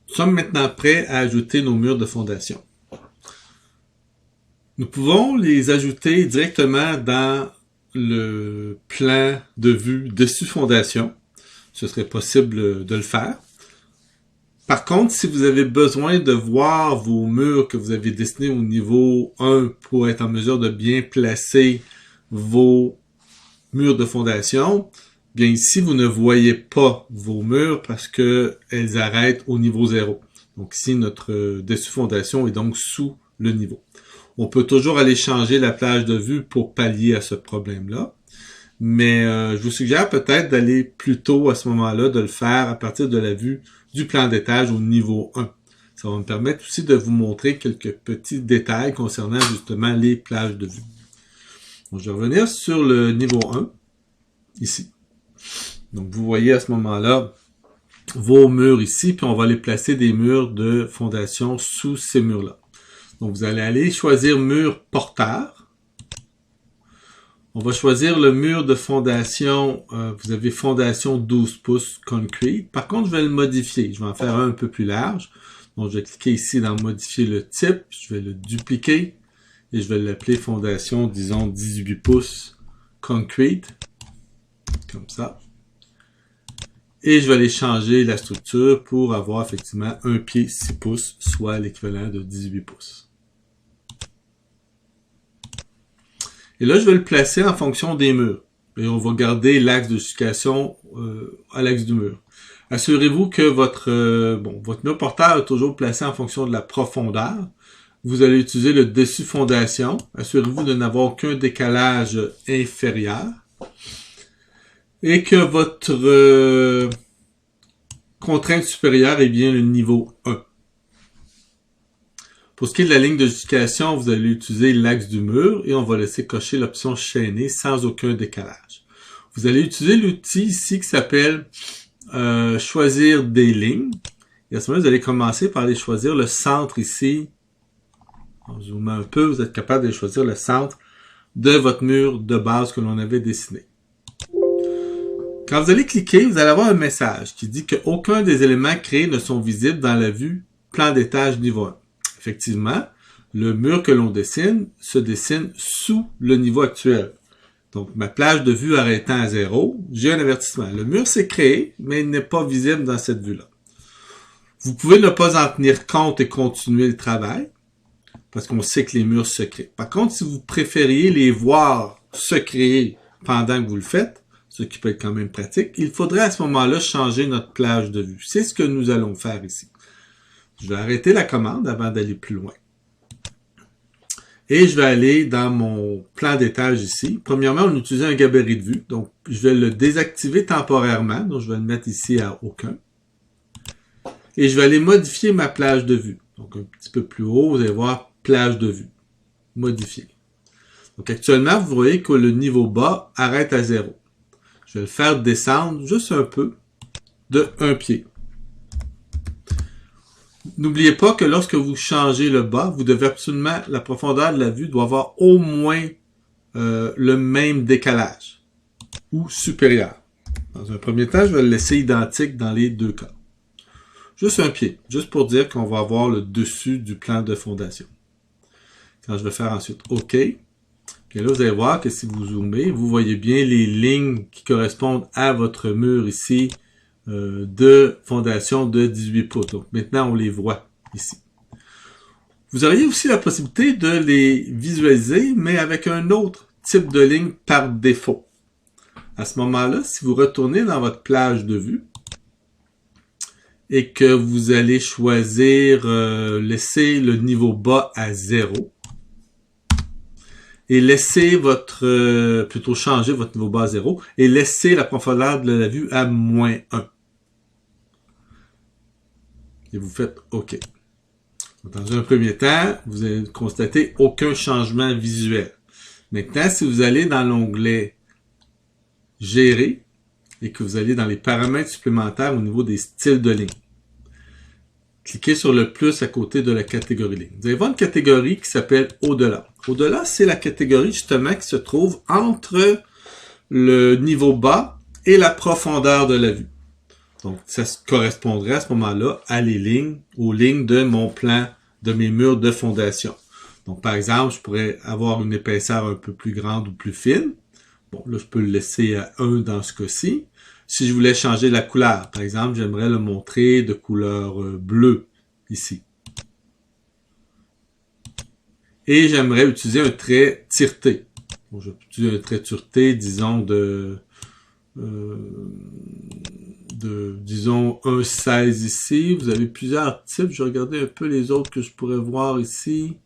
Nous sommes maintenant prêts à ajouter nos murs de fondation. Nous pouvons les ajouter directement dans le plan de vue dessus fondation. Ce serait possible de le faire. Par contre, si vous avez besoin de voir vos murs que vous avez dessinés au niveau 1 pour être en mesure de bien placer vos murs de fondation, bien ici, vous ne voyez pas vos murs parce que elles arrêtent au niveau 0. Donc ici, notre dessus fondation est donc sous le niveau. On peut toujours aller changer la plage de vue pour pallier à ce problème-là. Mais je vous suggère peut-être d'aller plus tôt à ce moment-là, de le faire à partir de la vue du plan d'étage au niveau 1. Ça va me permettre aussi de vous montrer quelques petits détails concernant justement les plages de vue. Donc, je vais revenir sur le niveau 1, ici. Donc, vous voyez à ce moment-là vos murs ici, puis on va aller placer des murs de fondation sous ces murs-là. Donc, vous allez aller choisir mur porteur. On va choisir le mur de fondation, vous avez fondation 12 pouces concrete. Par contre, je vais le modifier. Je vais en faire un peu plus large. Donc, je vais cliquer ici dans modifier le type. Je vais le dupliquer et je vais l'appeler fondation, disons 18 pouces concrete. Comme ça. Et je vais aller changer la structure pour avoir effectivement un pied 6 pouces, soit l'équivalent de 18 pouces. Et là, je vais le placer en fonction des murs. Et on va garder l'axe de justification à l'axe du mur. Assurez-vous que votre mur porteur est toujours placé en fonction de la profondeur. Vous allez utiliser le dessus fondation. Assurez-vous de n'avoir aucun décalage inférieur. Et que votre contrainte supérieure est bien le niveau 1. Pour ce qui est de la ligne de justification, vous allez utiliser l'axe du mur et on va laisser cocher l'option chaîner sans aucun décalage. Vous allez utiliser l'outil ici qui s'appelle choisir des lignes. Et à ce moment-là, vous allez commencer par aller choisir le centre ici. En zoomant un peu, vous êtes capable de choisir le centre de votre mur de base que l'on avait dessiné. Quand vous allez cliquer, vous allez avoir un message qui dit qu'aucun des éléments créés ne sont visibles dans la vue plan d'étage niveau 1. Effectivement, le mur que l'on dessine se dessine sous le niveau actuel. Donc, ma plage de vue arrêtant à 0, j'ai un avertissement. Le mur s'est créé, mais il n'est pas visible dans cette vue-là. Vous pouvez ne pas en tenir compte et continuer le travail, parce qu'on sait que les murs se créent. Par contre, si vous préfériez les voir se créer pendant que vous le faites, ce qui peut être quand même pratique, il faudrait à ce moment-là changer notre plage de vue. C'est ce que nous allons faire ici. Je vais arrêter la commande avant d'aller plus loin. Et je vais aller dans mon plan d'étage ici. Premièrement, on utilise un gabarit de vue. Donc, je vais le désactiver temporairement. Donc, je vais le mettre ici à aucun. Et je vais aller modifier ma plage de vue. Donc, un petit peu plus haut, vous allez voir plage de vue. Modifier. Donc, actuellement, vous voyez que le niveau bas arrête à 0. Je vais le faire descendre juste un peu de 1 pied. N'oubliez pas que lorsque vous changez le bas, vous devez absolument, la profondeur de la vue doit avoir au moins le même décalage ou supérieur. Dans un premier temps, je vais le laisser identique dans les deux cas. Juste un pied, juste pour dire qu'on va avoir le dessus du plan de fondation. Quand je vais faire ensuite OK, et là vous allez voir que si vous zoomez, vous voyez bien les lignes qui correspondent à votre mur ici, de fondation de 18 pouces. Donc maintenant, on les voit ici. Vous auriez aussi la possibilité de les visualiser, mais avec un autre type de ligne par défaut. À ce moment-là, si vous retournez dans votre plage de vue et que vous allez choisir laisser le niveau bas à 0 et laisser plutôt changer votre niveau bas à 0 et laisser la profondeur de la vue à -1. Et vous faites OK. Dans un premier temps, vous allez constater aucun changement visuel. Maintenant, si vous allez dans l'onglet Gérer et que vous allez dans les paramètres supplémentaires au niveau des styles de ligne, cliquez sur le plus à côté de la catégorie ligne. Vous allez voir une catégorie qui s'appelle Au-delà. Au-delà, c'est la catégorie justement qui se trouve entre le niveau bas et la profondeur de la vue. Donc, ça correspondrait à ce moment-là aux lignes de mon plan, de mes murs de fondation. Donc, par exemple, je pourrais avoir une épaisseur un peu plus grande ou plus fine. Bon, là, je peux le laisser à 1 dans ce cas-ci. Si je voulais changer la couleur, par exemple, j'aimerais le montrer de couleur bleue, ici. Et j'aimerais utiliser un trait tireté. Bon, je vais utiliser un trait tireté, disons, disons 1,16 ici. Vous avez plusieurs types. Je vais regarder un peu les autres que je pourrais voir ici.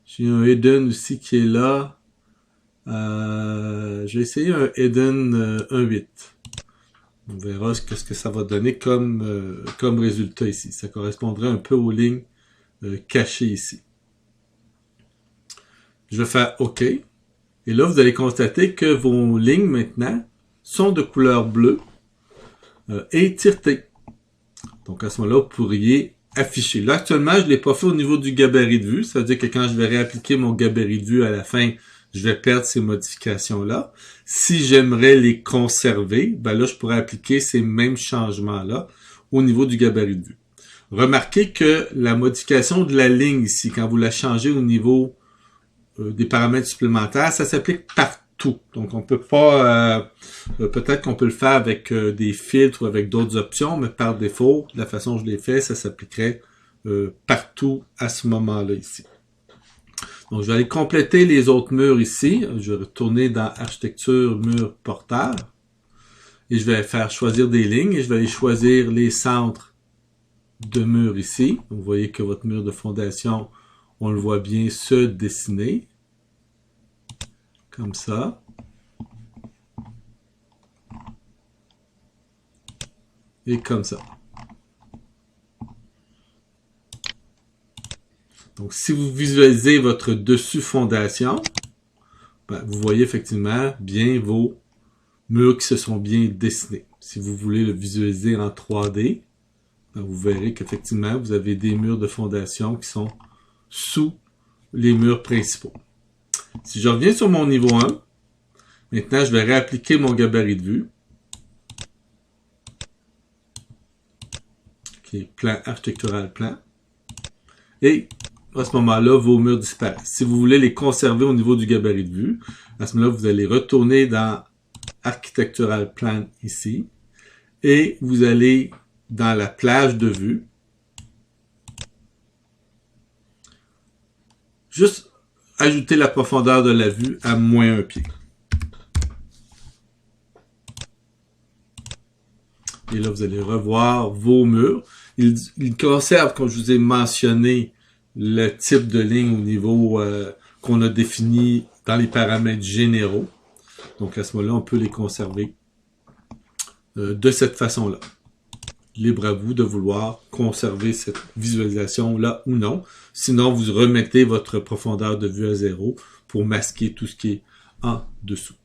J'ai un hidden aussi qui est là. Je vais essayer un hidden 1,8. On verra ce que ça va donner comme résultat ici. Ça correspondrait un peu aux lignes cachées ici. Je vais faire OK. Et là, vous allez constater que vos lignes maintenant sont de couleur bleue et tiretées. Donc à ce moment-là, vous pourriez afficher. Là, actuellement, je ne l'ai pas fait au niveau du gabarit de vue. Ça veut dire que quand je vais réappliquer mon gabarit de vue à la fin, je vais perdre ces modifications-là. Si j'aimerais les conserver, ben là, je pourrais appliquer ces mêmes changements-là au niveau du gabarit de vue. Remarquez que la modification de la ligne ici, quand vous la changez au niveau des paramètres supplémentaires, ça s'applique partout. Donc, on peut pas... peut-être qu'on peut le faire avec des filtres ou avec d'autres options, mais par défaut, de la façon dont je l'ai fait, ça s'appliquerait partout à ce moment-là ici. Donc, je vais aller compléter les autres murs ici. Je vais retourner dans Architecture, mur porteur. Et je vais faire choisir des lignes et je vais aller choisir les centres de murs ici. Donc, vous voyez que votre mur de fondation, on le voit bien se dessiner. Comme ça. Et comme ça. Donc, si vous visualisez votre dessus fondation, ben, vous voyez effectivement bien vos murs qui se sont bien dessinés. Si vous voulez le visualiser en 3D, ben, vous verrez qu'effectivement, vous avez des murs de fondation qui sont sous les murs principaux. Si je reviens sur mon niveau 1, maintenant, je vais réappliquer mon gabarit de vue. Qui est plan architectural plan. Et à ce moment-là, vos murs disparaissent. Si vous voulez les conserver au niveau du gabarit de vue, à ce moment-là, vous allez retourner dans Architectural Plan ici. Et vous allez dans la plage de vue. Juste ajouter la profondeur de la vue à moins 1 pied. Et là, vous allez revoir vos murs. Ils conservent, comme je vous ai mentionné, le type de ligne au niveau qu'on a défini dans les paramètres généraux. Donc, à ce moment-là, on peut les conserver de cette façon-là. Libre à vous de vouloir conserver cette visualisation-là ou non. Sinon, vous remettez votre profondeur de vue à 0 pour masquer tout ce qui est en dessous.